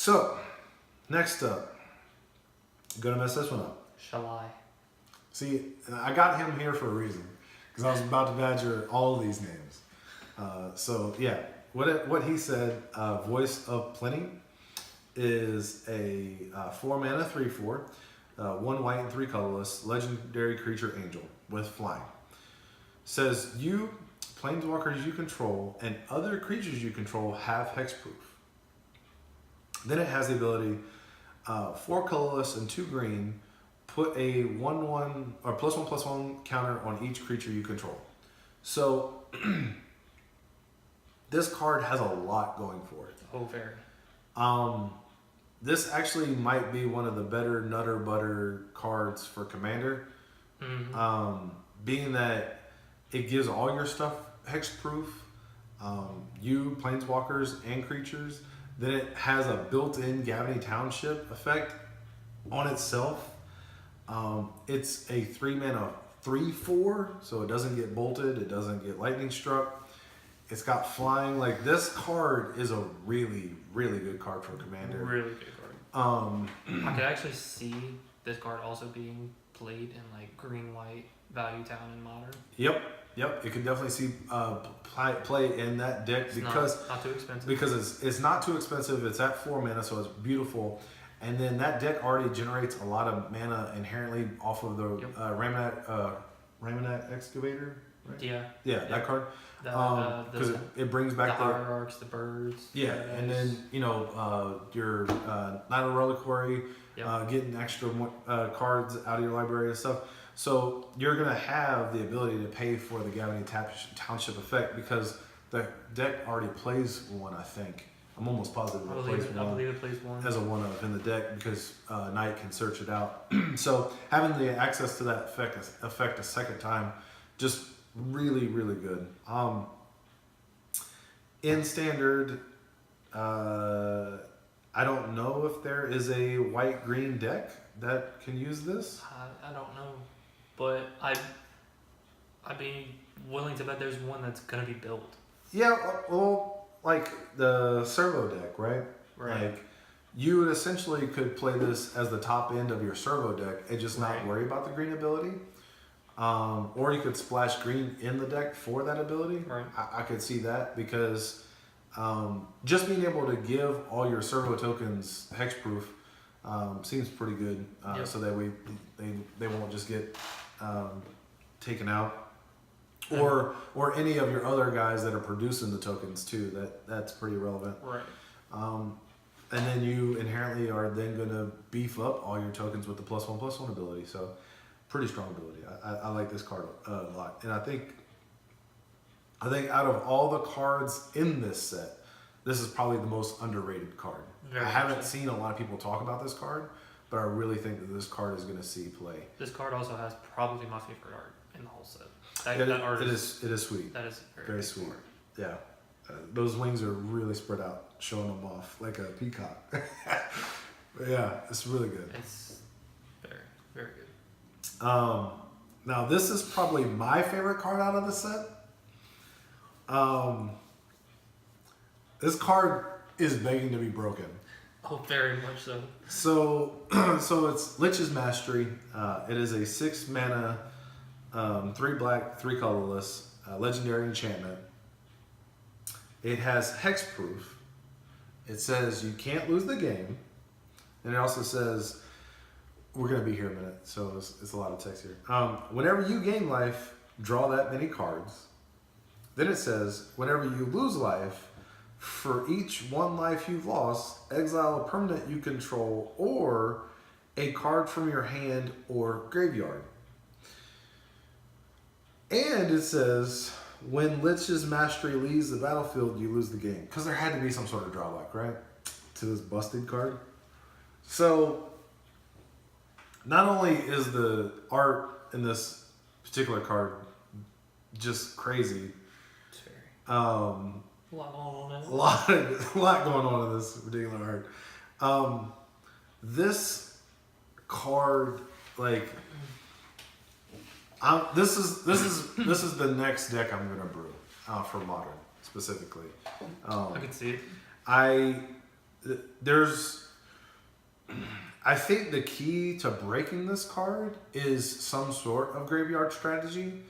So, next up, I'm gonna mess this one up. Shall I? See, I got him here for a reason because I was about to badger all of these names. So yeah, what he said, Voice of Plenty, is a 4 mana 3/4, 1 white and 3 colorless legendary creature angel with flying. Says you, planeswalkers you control, and other creatures you control have hexproof. Then it has the ability, 4 colorless and 2 green, put a 1/1 or +1/+1 counter on each creature you control. So this card has a lot going for it. Oh, very. This actually might be one of the better nutter butter cards for Commander. Mm-hmm. Being that it gives all your stuff hexproof, you, planeswalkers, and creatures. Then it has a built-in Gavany Township effect on itself. It's a 3 mana 3/4, so it doesn't get bolted, it doesn't get lightning struck. It's got flying. Like, this card is a really, really good card for Commander. Really good card. I could actually see this card also being played in like green-white Value Town in Modern. Yep. It could definitely see play in that deck because not too expensive. Because it's not too expensive. It's at 4 mana, so it's beautiful. And then that deck already generates a lot of mana inherently off of the Ramonat Excavator, right? Yeah, that card. Because it brings back the hierarchs, the birds. Yeah, and then your Night of Reliquary, getting extra cards out of your library and stuff. So you're gonna have the ability to pay for the Gavany Township effect because the deck already plays one. I think I'm almost positive I believe it plays one as a 1/of in the deck because Knight can search it out. So having the access to that effect a second time, just really, really good. In Standard, I don't know if there is a white-green deck that can use this. I don't know, but I'd be willing to bet there's one that's gonna be built. Yeah, well, like the servo deck, right? Right. Like, you would essentially could play this as the top end of your servo deck and just not Right. worry about the green ability. Or you could splash green in the deck for that ability. Right. I could see that because just being able to give all your servo tokens hexproof seems pretty good. Yep. So that they won't just get taken out. Or any of your other guys that are producing the tokens too. That's pretty relevant. Right. And then you inherently are then going to beef up all your tokens with the +1/+1 ability. So pretty strong ability. I like this card a lot. And I think out of all the cards in this set, this is probably the most underrated card. Very I haven't much so. seen a lot of people talk about this card, but I really think that this card is going to see play. This card also has probably my favorite art in the whole set. Yeah, That art it is sweet. That is Very sweet. Yeah. Those wings are really spread out, showing them off like a peacock. But yeah, it's really good. It's very, very good. Now this is probably my favorite card out of the set. This card is begging to be broken. Oh, very much so. So it's Lynchs Mastery. It is a 6 mana, 3 black, 3 colorless, legendary enchantment. It has hexproof. It says you can't lose the game. And it also says, we're going to be here a minute, so it's a lot of text here. Whenever you gain life, draw that many cards. Then it says, whenever you lose life, for each 1 life you've lost, exile a permanent you control or a card from your hand or graveyard. And it says, when Lynchs Mastery leaves the battlefield, you lose the game. Because there had to be some sort of drawback, right? To this busted card. So, not only is the art in this particular card just crazy, It's very. a A lot going on in it. lot going on in this particular art. This card, like, this is the next deck I'm gonna brew for Modern specifically. I can see it. there's, I think the key to breaking this card is some sort of graveyard strategy.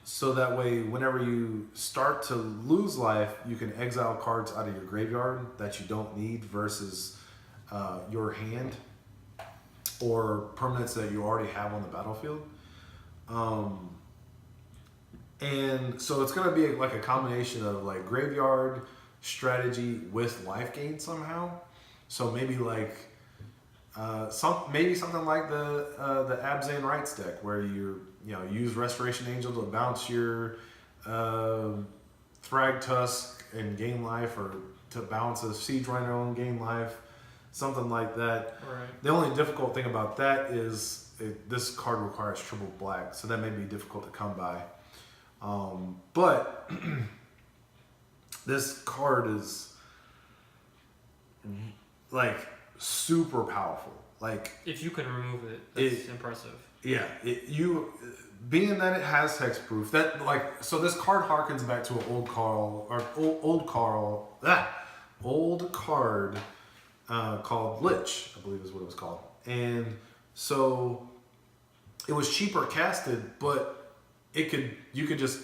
So that way, whenever you start to lose life, you can exile cards out of your graveyard that you don't need versus your hand or permanents that you already have on the battlefield. And so it's going to be like a combination of like graveyard strategy with life gain somehow. So maybe like something like the Abzan Rights deck where you use Restoration Angel to bounce your Thrag Tusk and gain life, or to bounce a Siege Rhino and gain life, something like that. Right. The only difficult thing about that is this card requires triple black, so that may be difficult to come by. But this card is like super powerful. Like, if you can remove it, that's impressive. Yeah, being that it has hexproof, that like, so this card harkens back to an old card called Lynchs, I believe is what it was called. And so it was cheaper casted, but you could just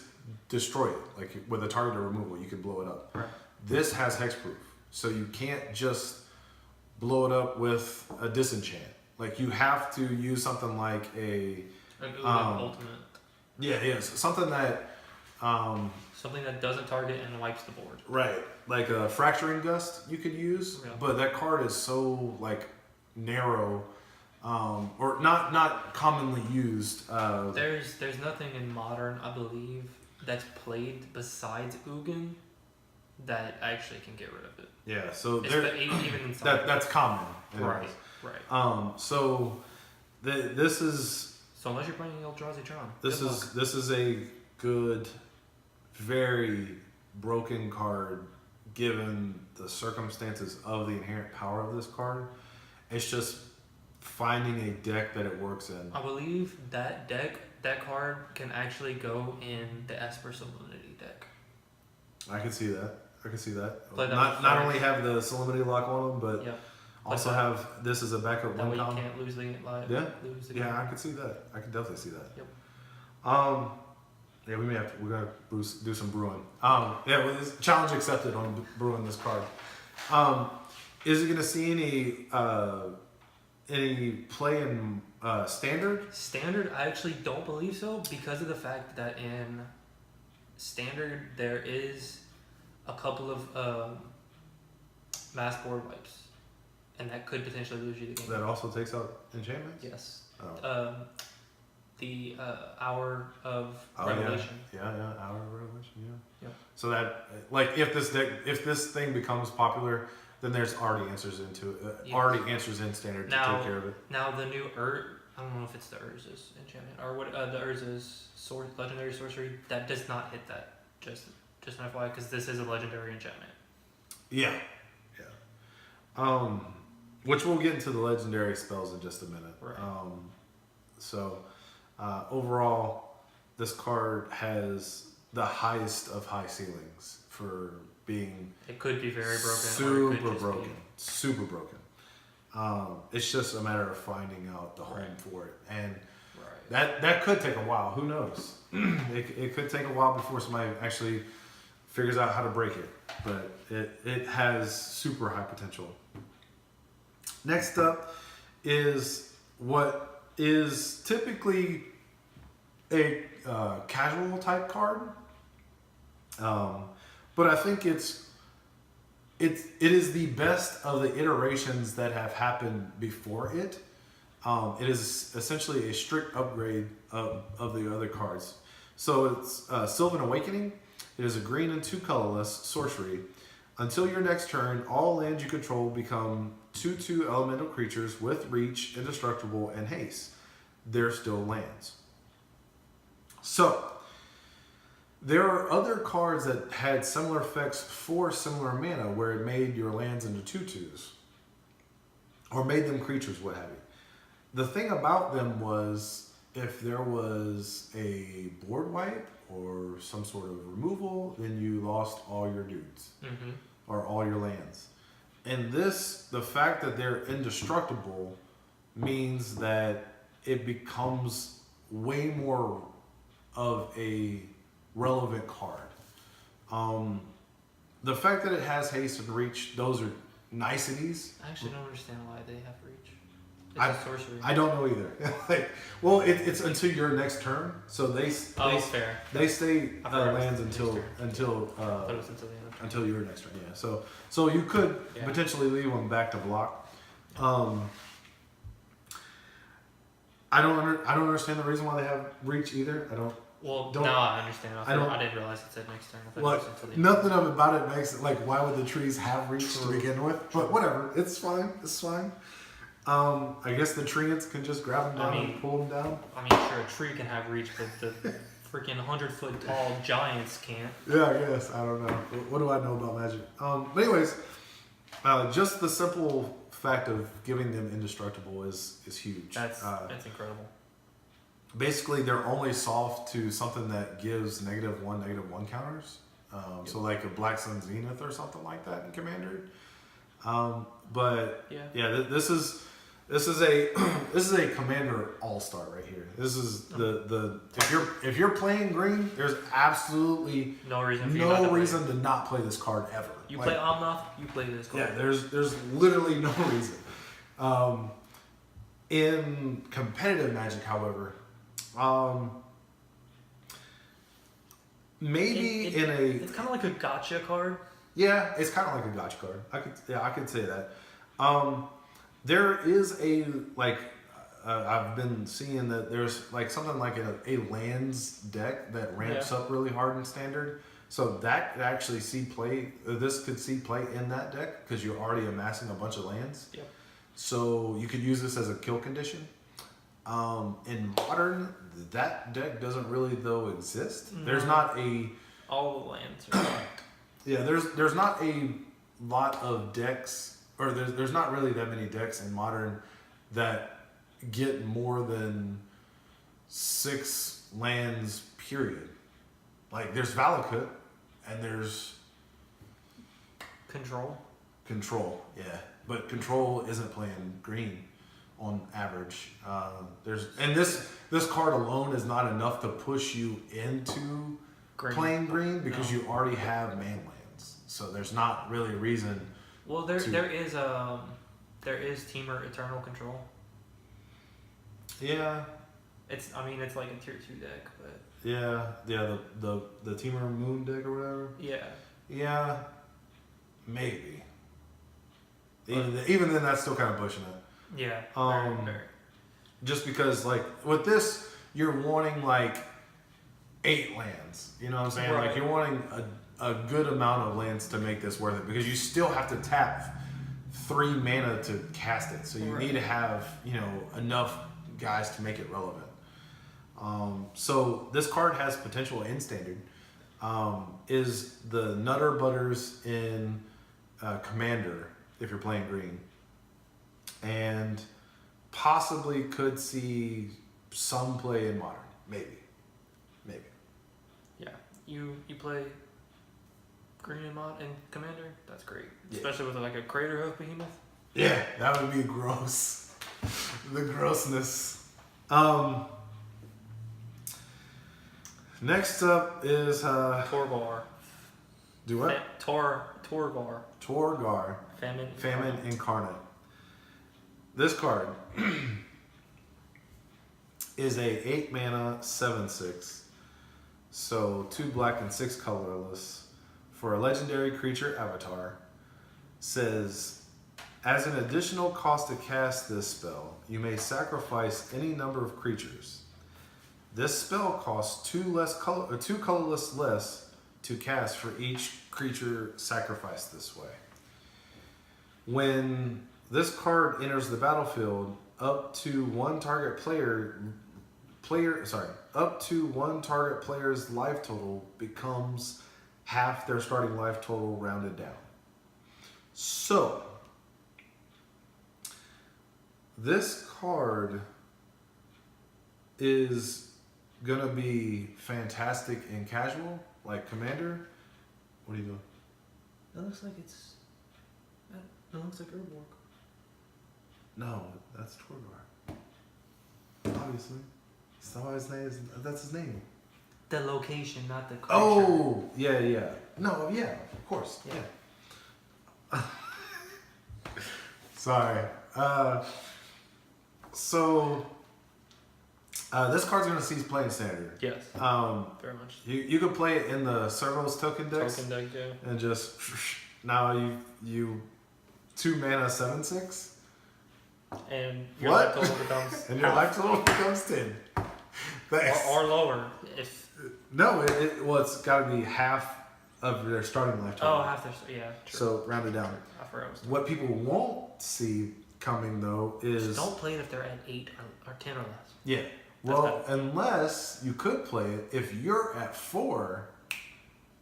destroy it, like with a targeted removal, you could blow it up. Right. This has hexproof, so you can't just blow it up with a disenchant. Like, you have to use something like a ultimate. Yeah, something that something that doesn't target and wipes the board. right, like a Fracturing Gust you could use, Yeah. but that card is so like narrow, or not commonly used. There's nothing in Modern, I believe, that's played besides Ugin that actually can get rid of it. Yeah, so Even inside. that's common. Right. anyways. Right. So this is So unless you're playing Eldrazi Tron, this is a good, very broken card given the circumstances of the inherent power of this card. It's just finding a deck that it works in. I believe that card can actually go in the Esper Salinity deck. I can see that. Play that Not with only have the Salinity lock on them, but Yep. also have this as a backup That one way you com. can't lose the live. Yeah. Lose the Yeah, game. I can see that. I can definitely see that. Yep. Yeah, we're gonna do some brewing. Yeah, well, it's challenge accepted on brewing this card. Is it gonna see any play in standard? Standard, I actually don't believe so, because of the fact that in Standard there is a couple of mass board wipes, and that could potentially lose you the game. That also takes out enchantments? Yes. Oh. The Hour of Oh, Revelation. Yeah, Hour of Revelation, yeah. Yep. So that, like, if this thing becomes popular, then there's already answers Yes. already answers in standard to take care of it. Now the new I don't know if it's the Urza's enchantment or what the Urza's legendary sorcery that does not hit that. Just an FYI, because this is a legendary enchantment. Yeah. Which we'll get into the legendary spells in just a minute. Right. Overall, this card has the highest of high ceilings for being It could be very broken. Super broken. It's just a matter of finding out the home for it, and that could take a while. Who knows? it could take a while before somebody actually figures out how to break it, but it has super high potential. Next up is what is typically a casual type card, but I think it is the best of the iterations that have happened before it. It is essentially a strict upgrade of the other cards. So it's Sylvan Awakening. It is a green and 2 colorless sorcery. Until your next turn, all lands you control become 2/2 elemental creatures with reach, indestructible, and haste. They're still lands. So there are other cards that had similar effects for similar mana, where it made your lands into 2/2s, or made them creatures, what have you. The thing about them was, if there was a board wipe or some sort of removal, then you lost all your dudes, Mm-hmm. or all your lands. And this, the fact that they're indestructible means that it becomes way more of a relevant card. The fact that it has haste and reach, those are niceties. I actually don't understand why they have reach. It's a sorcery. I don't know either. Like, well, it's until your next turn, so fair. they stay I thought it was lands next until turn. I thought it was until the end of turn. until your next turn. Yeah. So you could Yeah. potentially leave them back to block. I don't understand the reason why they have reach either. I don't. Well, Don't- now I understand. I don't- I didn't realize it said next turn. I thought Like, it was until the end. nothing of about it makes it like, why would the trees have reach to begin with? But whatever, it's fine. It's fine. I guess the treants can just grab them down and pull them down. I mean, sure, a tree can have reach, but the freaking 100-foot tall giants can't. Yeah, I guess. I don't know. What do I know about magic? But anyways, just the simple fact of giving them indestructible is huge. That's incredible. Basically, they're only soft to something that gives -1/-1 counters. So like a Black Sun Zenith or something like that in Commander. But yeah, this is a Commander all-star right here. This is the if you're playing green, there's absolutely No reason for you no not to reason to not play this card ever. You Like, play Omnath, you play this card. yeah, there's literally no reason. In competitive Magic, however, maybe it's kind of like a gotcha card. yeah, it's kind of like a gotcha card. I could say that. There is a I've been seeing that there's like something like a lands deck that ramps up really hard in standard. So that could actually see play. This could see play in that deck because you're already amassing a bunch of lands. Yep. So you could use this as a kill condition. In modern, that deck doesn't really though exist. No. There's not a All the lands are locked. yeah. There's not a lot of decks, or there's not really that many decks in modern that get more than 6 lands. Period. Like there's Valakut, and there's Control. yeah, but Control isn't playing green on average. This card alone is not enough to push you into playing green because you already have man lands. So there's not really a reason. Well, there is Timur Eternal Control. Yeah. It's like a tier 2 deck, but Yeah, the Timur Moon deck or whatever. Yeah, maybe. Even then, that's still kind of pushing it. Yeah. Very. Just because, like, with this, you're wanting like 8 lands. You know what I'm saying? Right. Like, you're wanting a good amount of lands to make this worth it because you still have to tap 3 mana to cast it. So you need to have enough guys to make it relevant. So this card has potential in standard. Is the Nutter Butters in Commander if you're playing green, and possibly could see some play in Modern, maybe. Yeah, you play green and mod in Commander. That's great, Yeah. especially with like a Crater Hoof Behemoth. Yeah, that would be gross. The grossness. Next up is Torgar. do what? Torgar. Torgar. Famine Incarnate. This card is a 8 mana 7/6. So 2 black and 6 colorless for a legendary creature avatar. Says, as an additional cost to cast this spell, you may sacrifice any number of creatures. This spell costs 2 colorless less to cast for each creature sacrificed this way. When this card enters the battlefield, up to one target player's life total becomes half their starting life total rounded down. So, this card is gonna be fantastic in casual, like Commander. What are you doing? That looks like it's. It looks like Urborg. No, that's Torgar. Obviously. That's not his name. That's his name. The location, not the creature. Oh, yeah. No, yeah, of course. Yeah. Sorry. So this card's gonna cease playing standard. Yes. Very much. You could play it in the Servos token decks. Token deck, yeah. And just now you 2 mana 7/6. And your What? life total becomes And your life total becomes 10. Thanks. or lower if No, it's got to be half of their starting life total. half their true. So round it down. I forgot it was What people won't see coming though is Just don't play it if they're at 8 or 10 or less. yeah. Well, unless you could play it if you're at 4,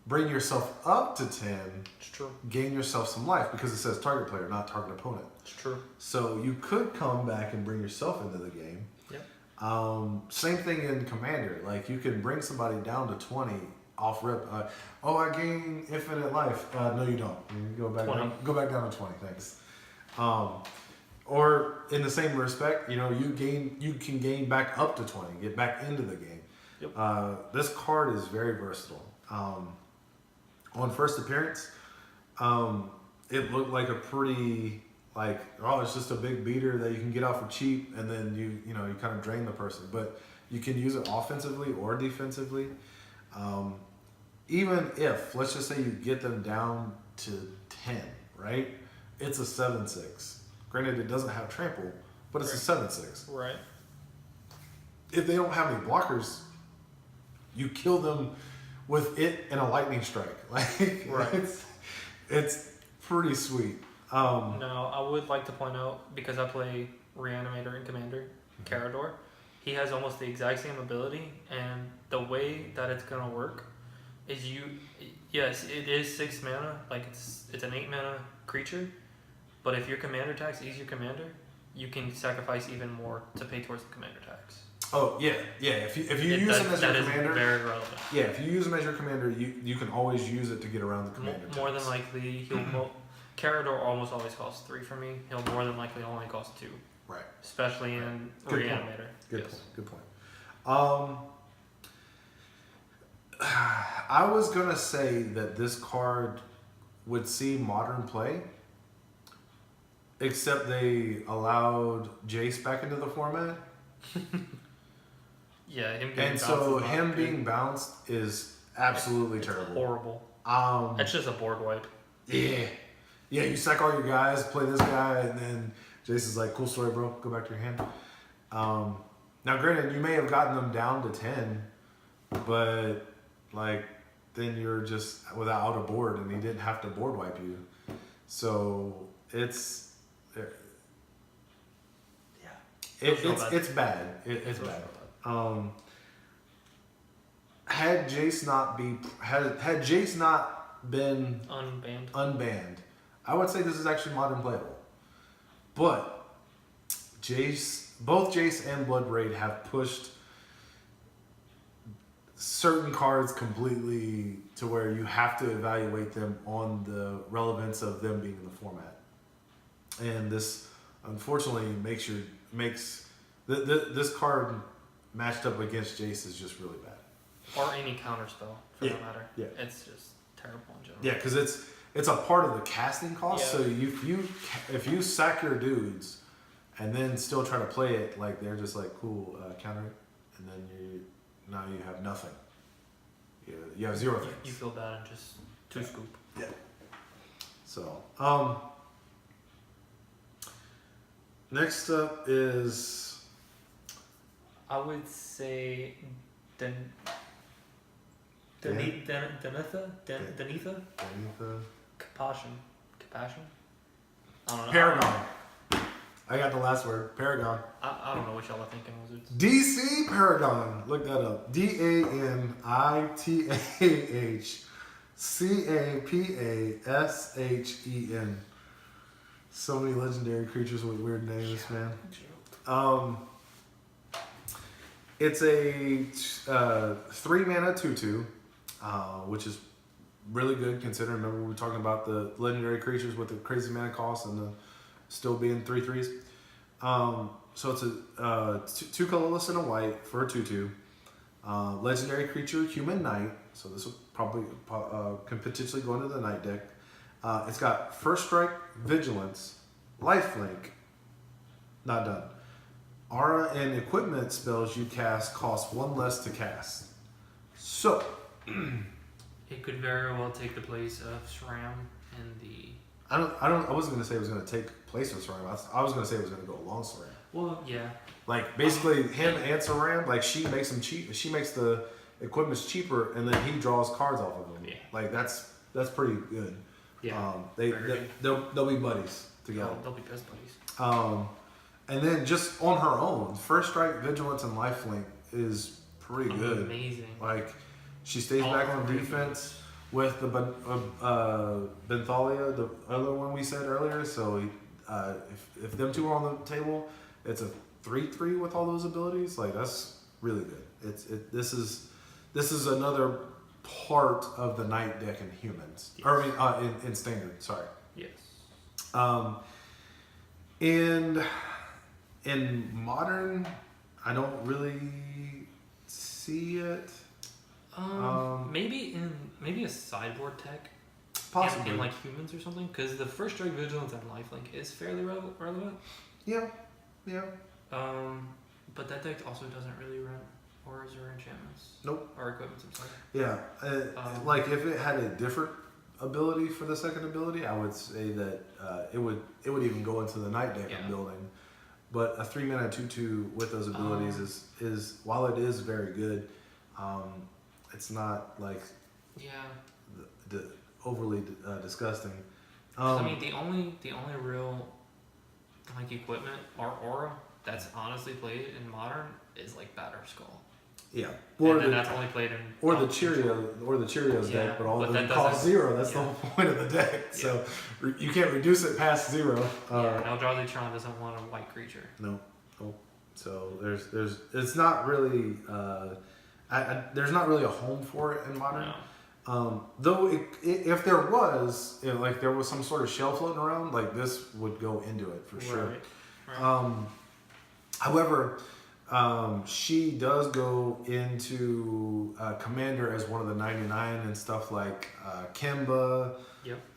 bring yourself up to 10, It's true. gain yourself some life because it says target player, not target opponent. It's true. So you could come back and bring yourself into the game. Yep. Same thing in Commander. Like you can bring somebody down to 20 off rip. I gain infinite life. No, you don't. You go back 20. down. Go back down to 20. Thanks. Or in the same respect, you can gain back up to 20. Get back into the game. Yep. This card is very versatile. On first appearance, it looked like a pretty it's just a big beater that you can get out for cheap, and then you kind of drain the person. But you can use it offensively or defensively. Even if, let's just say you get them down to 10, right? It's a 7/6. Granted, it doesn't have trample, but it's a 7/6. Right. If they don't have any blockers, you kill them with it and a lightning strike. Right. It's pretty sweet. Now, I would like to point out, because I play Reanimator and Commander, Carador, he has almost the exact same ability, and the way that it's going to work is yes, it is 6 mana, it's an 8 mana creature, but if your commander tax is your commander, you can sacrifice even more to pay towards the commander tax. Oh, yeah. If you use him as your commander, very relevant. yeah, if you use him as your commander, you can always use it to get around the commander More tax. than likely, Carador almost always costs 3 for me. He'll more than likely only cost 2. Right. Especially in Good Reanimator. Good Yes. point. Good point. I was gonna say that this card would see modern play, except they allowed Jace back into the format, Yeah, him getting and bounced so is not him good. being bounced is absolutely It's terrible. horrible. That's just a board wipe. Yeah, you sack all your guys, play this guy, and then Jace is like, "Cool story, bro. Go back to your hand." Now, granted, you may have gotten them down to 10, but then you're just without a board, and he didn't have to board wipe you. So it's it's bad. It's bad. Had Jace not been unbanned, I would say this is actually modern playable. But both Jace and Blood Raid have pushed certain cards completely to where you have to evaluate them on the relevance of them being in the format. And this unfortunately makes this card matched up against Jace is just really bad. Or any counter spell, for that matter. Yeah. It's just terrible in general. Yeah, because it's a part of the casting cost. Yeah. So if you sack your dudes and then still try to play it, they're just cool, counter it, and then now you have nothing. You have 0 things. You feel bad and just 2 scoop. Yeah. So next up is I would say Denitha? Compassion? I don't know. Paragon. I got the last word. Paragon. I don't know what y'all are thinking, Wizards. DC Paragon. Look that up. DANITAHCAPASHEN. So many legendary creatures with weird names, man. It's a 3 mana 2/2, which is really good considering. Remember we were talking about the legendary creatures with the crazy mana cost and the still being 3/3s. So it's a two colorless and a white for a 2/2. Legendary creature, human knight. So this will probably can potentially go into the knight deck. It's got first strike, vigilance, lifelink. Not done. Aura and equipment spells you cast cost 1 less to cast. So It could very well take the place of SRAM in the. I wasn't gonna say it was gonna take place of Saram. I was gonna say it was gonna go along Saram. Well, yeah. Like basically him and Saram, like she makes him cheap. She makes the equipments cheaper, and then he draws cards off of them. Yeah. Like that's pretty good. Yeah. They'll be buddies together. They'll be best buddies. And then just on her own, first strike, vigilance, and lifelink is pretty good. Amazing. Like she stays back on defense with the Benthalia, the other one we said earlier. So if them two are on the table, it's a 3/3 with all those abilities. Like that's really good. This is another part of the night deck in humans. Yes. Or I mean in standard. Sorry. Yes. In modern, I don't really see it. Maybe a sideboard tech. Possibly. In like humans or something, because the first strike, vigilance, and lifelink is fairly relevant. Yeah. But that deck also doesn't really run auras or enchantments. Nope. Or equipments, I'm sorry. Yeah. Like if it had a different ability for the second ability, I would say that it would even go into the night deck I'm building. But a 3-mana 2/2 with those abilities is while it is very good, it's not like the overly disgusting. I mean, the only real like equipment or aura that's honestly played in modern is like Batter Skull. Yeah, and then that's only played in the Cheerios deck, but all of them cost 0. That's the whole point of the deck. So you can't reduce it past 0. Eldrazi doesn't want a white creature. No. So there's it's not really there's not really a home for it in modern. No. Though if there was, like there was some sort of shell floating around, like this would go into it for sure. Right. However, she does go into Commander as one of the 99 and stuff like Kemba. Yep.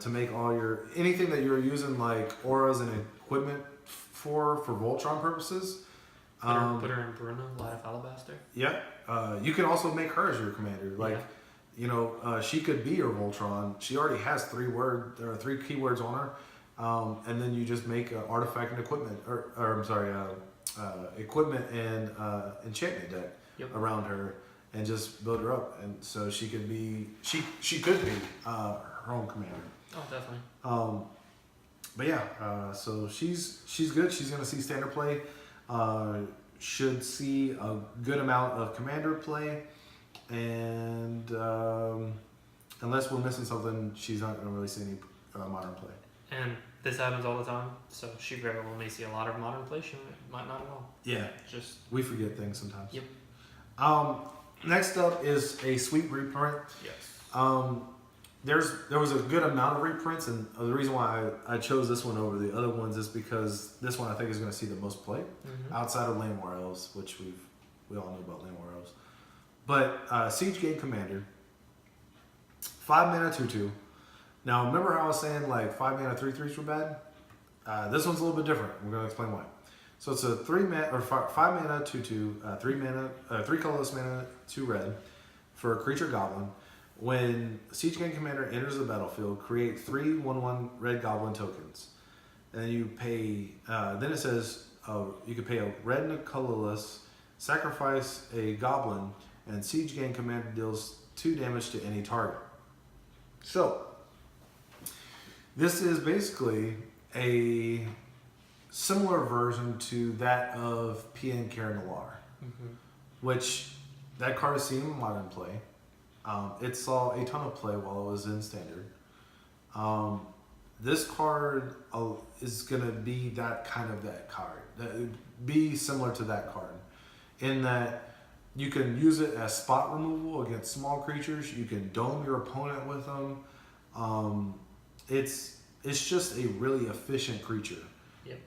To make all anything that you're using like auras and equipment for Voltron purposes. Put her in Bruna, Light of Alabaster. Yeah. You can also make her as your commander. Like, she could be your Voltron. She already has 3 keywords on her. And then you just make an artifact and equipment, equipment and enchantment deck around her, and just build her up. And so she could be her own commander. Oh, definitely. But yeah, so she's good. She's gonna see standard play. Should see a good amount of commander play, and unless we're missing something, she's not gonna really see any modern play. And this happens all the time, so she very well may see a lot of modern play. She might not at all. Yeah, just we forget things sometimes. Yep. Next up is a sweet reprint. Yes. There was a good amount of reprints, and the reason why I chose this one over the other ones is because this one I think is going to see the most play outside of Lane War Elves, which we all know about Lane War Elves. But Siege Game Commander, 5 mana 2/2. Now remember how I was saying like 5 mana 3/3s were bad? This one's a little bit different. We're going to explain why. So it's a 5 mana 2/2, 3 colorless mana 2 red for a creature goblin. When Siege Gang Commander enters the battlefield, create 3 1/1 red goblin tokens. And you pay, then it says you can pay a red and a colorless, sacrifice a goblin, and Siege Gang Commander deals 2 damage to any target. So, this is basically a similar version to that of PN Karen Noir, which that card is seen in modern play. It saw a ton of play while it was in standard. This card is going to be that card. Be similar to that card in that You can use it as spot removal against small creatures. You can dome your opponent with them. It's just a really efficient creature. Yep.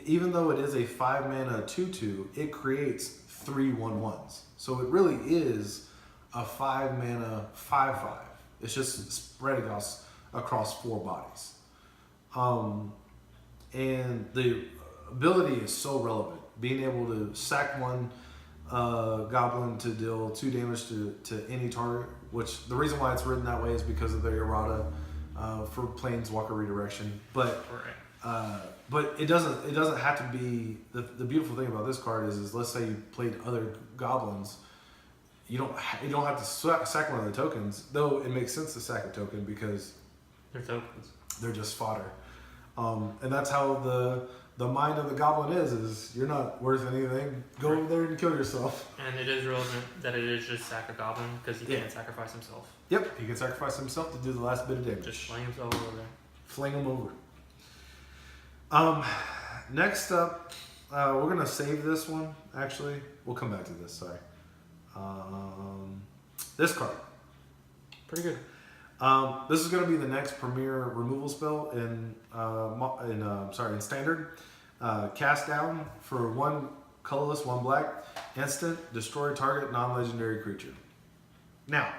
Even though it is a 5 mana 2/2, it creates 3 1/1s. So it really is a 5 mana 5/5. It's just spreading across 4 bodies. And the ability is so relevant. Being able to sack one goblin to deal 2 damage to any target, which the reason why it's written that way is because of the errata for Planeswalker redirection. But but it doesn't have to be. The beautiful thing about this card is let's say you played other goblins, you don't have to sack one of the tokens, though it makes sense to sack a token because They're tokens. they're just fodder. And that's how the mind of the goblin is you're not worth anything. Go over there and kill yourself. And it is relevant that it is just sack a goblin because he can't sacrifice himself. Yep, he can sacrifice himself to do the last bit of damage. Just fling himself over there. Fling him over. Next up, we're gonna save this one. Actually, we'll come back to this. Sorry. This card. Pretty good. This is gonna be the next premier removal spell in standard. Cast down for 1 colorless, 1 black, instant, destroy target non-legendary creature. Now,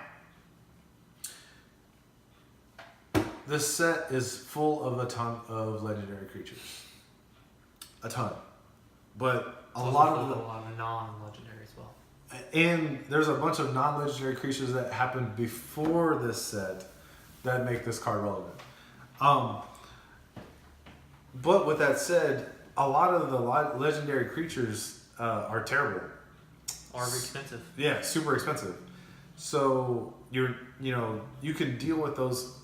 this set is full of a ton of legendary creatures. A ton. But a lot of non-legendary as well. And there's a bunch of non-legendary creatures that happened before this set that make this card relevant. But with that said, a lot of the legendary creatures are terrible. Are expensive. Yeah, super expensive. So you can deal with those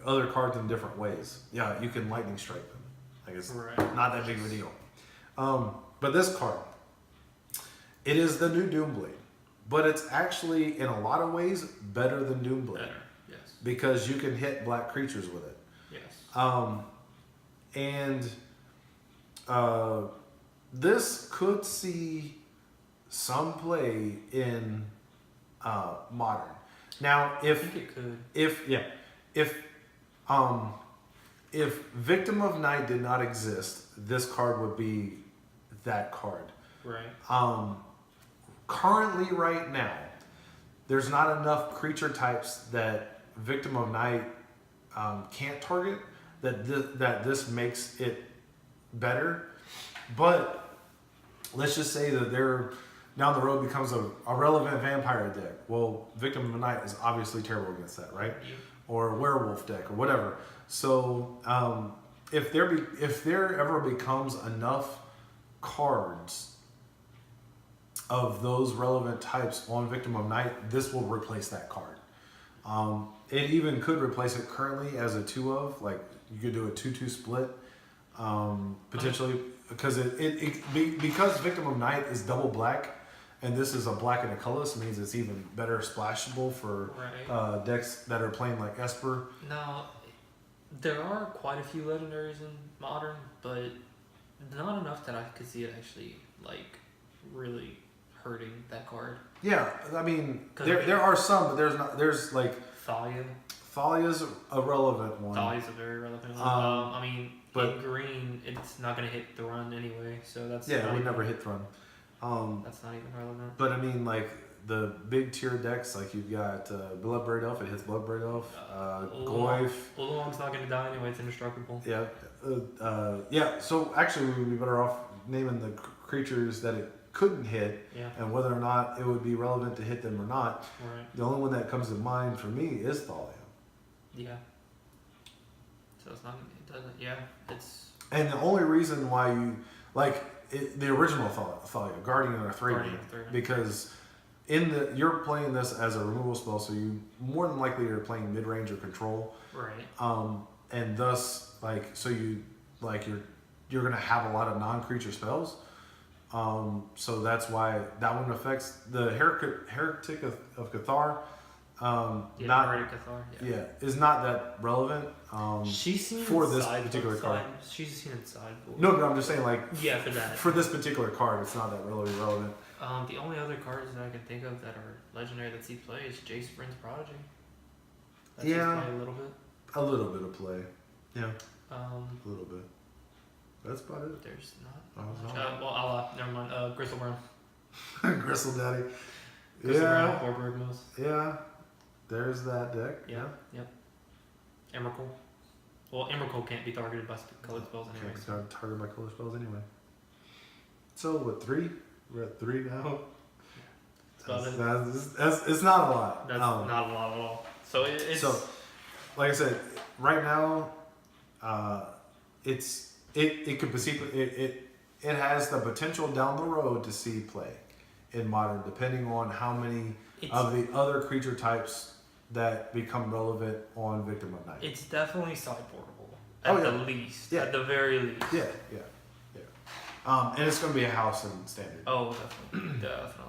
other cards in different ways. Yeah, you can lightning strike them. I guess not that big of a deal. But this card, it is the new Doomblade, but it's actually in a lot of ways better than Doomblade. Better, yes. Because you can hit black creatures with it. Yes. This could see some play in modern. Now, I think it could. If Victim of Night did not exist, this card would be that card. Right. Currently, right now, there's not enough creature types that Victim of Night can't target that this makes it better. But let's just say that there down the road becomes a relevant vampire deck. Well, Victim of Night is obviously terrible against that, right? Yeah. Or werewolf deck or whatever. So if there ever becomes enough cards of those relevant types on Victim of Night, this will replace that card. It even could replace it currently as a 2/of. Like you could do a 2/2 split potentially because because Victim of Night is double black. And this is a black and a colorless, means it's even better splashable for decks that are playing like Esper. Now, there are quite a few legendaries in Modern, but not enough that I could see it actually really hurting that card. Yeah, I mean there are some, but there's like Thalia. Thalia's a relevant one. Thalia's a very relevant one. I mean, but in green, it's not going to hit the run anyway, so that's it would never hit run. That's not even relevant. But I mean, like the big tier decks, like you've got Bloodbraid Elf. It hits Bloodbraid Elf. Goyf. Oolong's not going to die anyway. It's indestructible. Yeah. Yeah. So actually, we would be better off naming the creatures that it couldn't hit, and whether or not it would be relevant to hit them or not. Right. The only one that comes to mind for me is Thalia. Yeah. So it's not. It doesn't. Yeah. It's. And the only reason why you like. The original Thalia, Guardian of Thraben, because you're playing this as a removal spell, so you more than likely are playing mid range or control, right? And thus you're gonna have a lot of non-creature spells, so that's why that one affects the Heretic of Cathar. Yeah, not Hearted Cathar. yeah, is not that relevant. She's seen for in this sideboard particular card. side- She's seen in sideboard. No, but I'm just saying, like, Yeah, for that. for this particular card, it's not that really relevant. The only other cards that I can think of that are legendary that see play is Jace Prince Prodigy. That sees Yeah. play a little bit. A little bit of play. Yeah, Um, a little bit. That's about it. there's not. Oh, much. no. Well, never mind. Gristle Brown. Gristle Daddy. Gristle Yeah, Brown or Bergmos. yeah. There's that deck. Yeah. Yep. Emrakul. Well, Emrakul can't be targeted by colored spells anyway. Can't targeted by color spells anyway. So what? 3? We're at 3 now. It's not a lot. That's not a lot at all. So it's So, like I said, right now, it could it has the potential down the road to see play in Modern, depending on how many of the other creature types that become relevant on Victim of Night. it's definitely sideboardable Oh, at yeah. the least. Yeah. At the very least. Yeah. And it's going to be a house in Standard. Oh, definitely. Definitely.